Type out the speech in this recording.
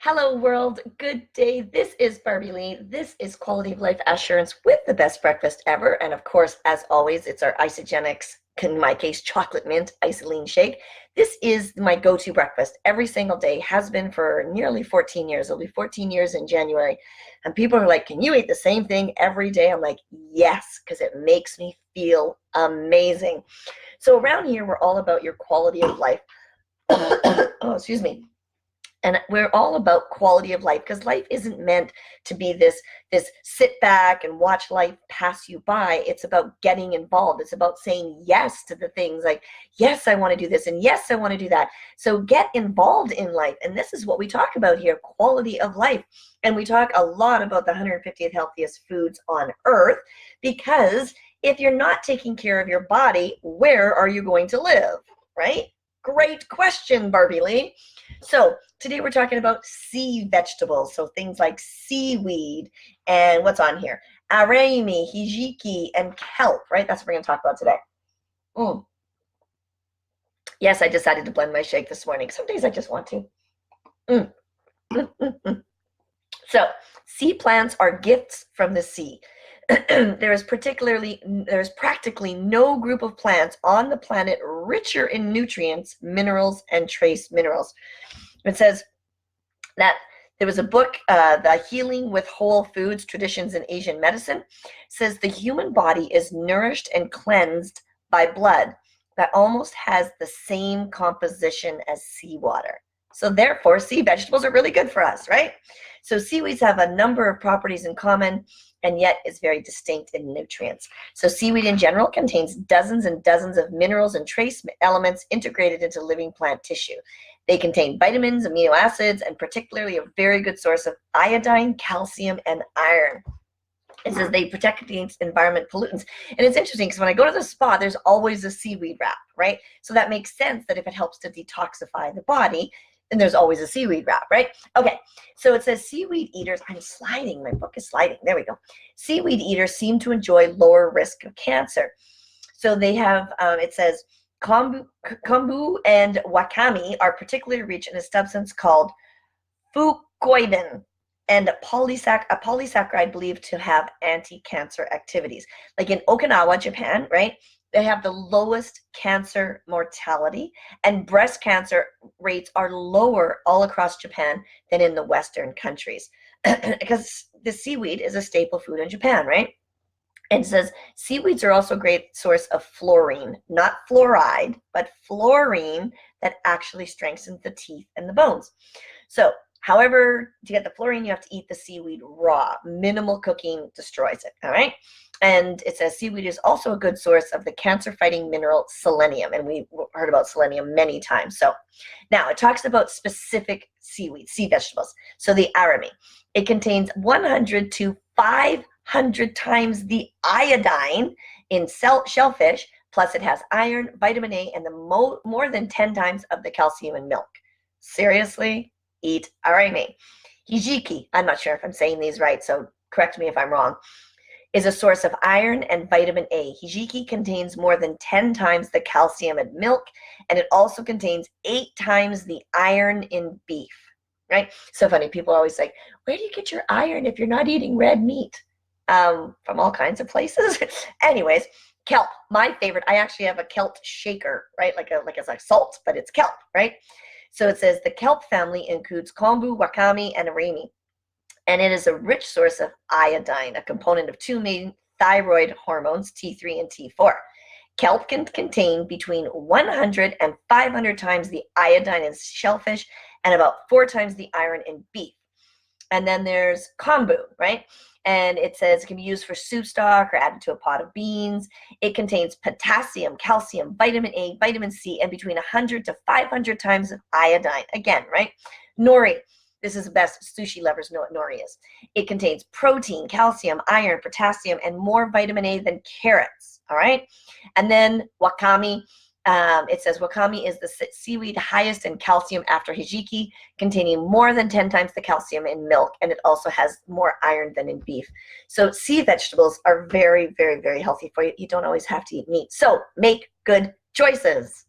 Hello world, good day. This is Barbie Lee. This is Quality of Life Assurance with the best breakfast ever. And of course, as always, it's our Isogenics, in my case, chocolate mint isoline shake. This is my go-to breakfast every single day, has been for nearly 14 years. It'll be 14 years in January. And people are like, can you eat the same thing every day? I'm like, yes, because it makes me feel amazing. So around here, we're all about your quality of life. Oh, excuse me. And we're all about quality of life because life isn't meant to be this sit back and watch life pass you by. It's about getting involved. It's about saying yes to the things like, yes, I want to do this, and yes, I want to do that. So get involved in life. And this is what we talk about here, quality of life. And we talk a lot about the 150th healthiest foods on earth, because if you're not taking care of your body, where are you going to live, right? Great question, Barbie Lee. So today we're talking about sea vegetables, so things like seaweed and what's on here? Arami, hijiki, and kelp, right? That's what we're going to talk about today. Yes, I decided to blend my shake this morning. Some days I just want to. So sea plants are gifts from the sea. There's practically no group of plants on the planet richer in nutrients, minerals, and trace minerals. It says that there was a book, The Healing with Whole Foods, Traditions in Asian Medicine, says the human body is nourished and cleansed by blood that almost has the same composition as seawater. So therefore, sea vegetables are really good for us, right? So seaweeds have a number of properties in common, and yet is very distinct in nutrients. So seaweed in general contains dozens and dozens of minerals and trace elements integrated into living plant tissue. They contain vitamins, amino acids, and particularly a very good source of iodine, calcium, and iron. It says they protect against environment pollutants. And it's interesting because when I go to the spa, there's always a seaweed wrap, right? So that makes sense that if it helps to detoxify the body, then there's always a seaweed wrap, right? Okay, so it says seaweed eaters, I'm sliding, my book is sliding, there we go. Seaweed eaters seem to enjoy lower risk of cancer. So they have, it says, kombu and wakame are particularly rich in a substance called fucoidan, and a polysaccharide believed to have anti-cancer activities. Like in Okinawa, Japan, right? They have the lowest cancer mortality, and breast cancer rates are lower all across Japan than in the Western countries, because the seaweed is a staple food in Japan, right? And it says seaweeds are also a great source of fluorine, not fluoride, but fluorine that actually strengthens the teeth and the bones. So, however, to get the fluorine, you have to eat the seaweed raw. Minimal cooking destroys it, all right? And it says seaweed is also a good source of the cancer-fighting mineral selenium, and we've heard about selenium many times. So now it talks about specific seaweed, sea vegetables. So the arami, it contains 100 to 500 times the iodine in shellfish, plus it has iron, vitamin A, and the more than 10 times of the calcium in milk. Seriously? Eat arami. Hijiki, I'm not sure if I'm saying these right, so correct me if I'm wrong, is a source of iron and vitamin A. Hijiki contains more than 10 times the calcium in milk, and it also contains 8 times the iron in beef, right? So funny, people always say, where do you get your iron if you're not eating red meat? From all kinds of places. Anyways, kelp, my favorite. I actually have a kelp shaker, right? Like it's like salt, but it's kelp, right? So it says the kelp family includes kombu, wakame, and arami, and it is a rich source of iodine, a component of 2 main thyroid hormones, T3 and T4. Kelp can contain between 100 and 500 times the iodine in shellfish and about 4 times the iron in beef. And then there's kombu, right? And it says it can be used for soup stock or added to a pot of beans. It contains potassium, calcium, vitamin A, vitamin C, and between 100 to 500 times of iodine. Again, right? Nori. This is the best. Sushi lovers know what nori is. It contains protein, calcium, iron, potassium, and more vitamin A than carrots. All right. And then wakame. It says wakame is the seaweed highest in calcium after hijiki, containing more than 10 times the calcium in milk, and it also has more iron than in beef. So sea vegetables are very, very, very healthy for you. You don't always have to eat meat. So make good choices.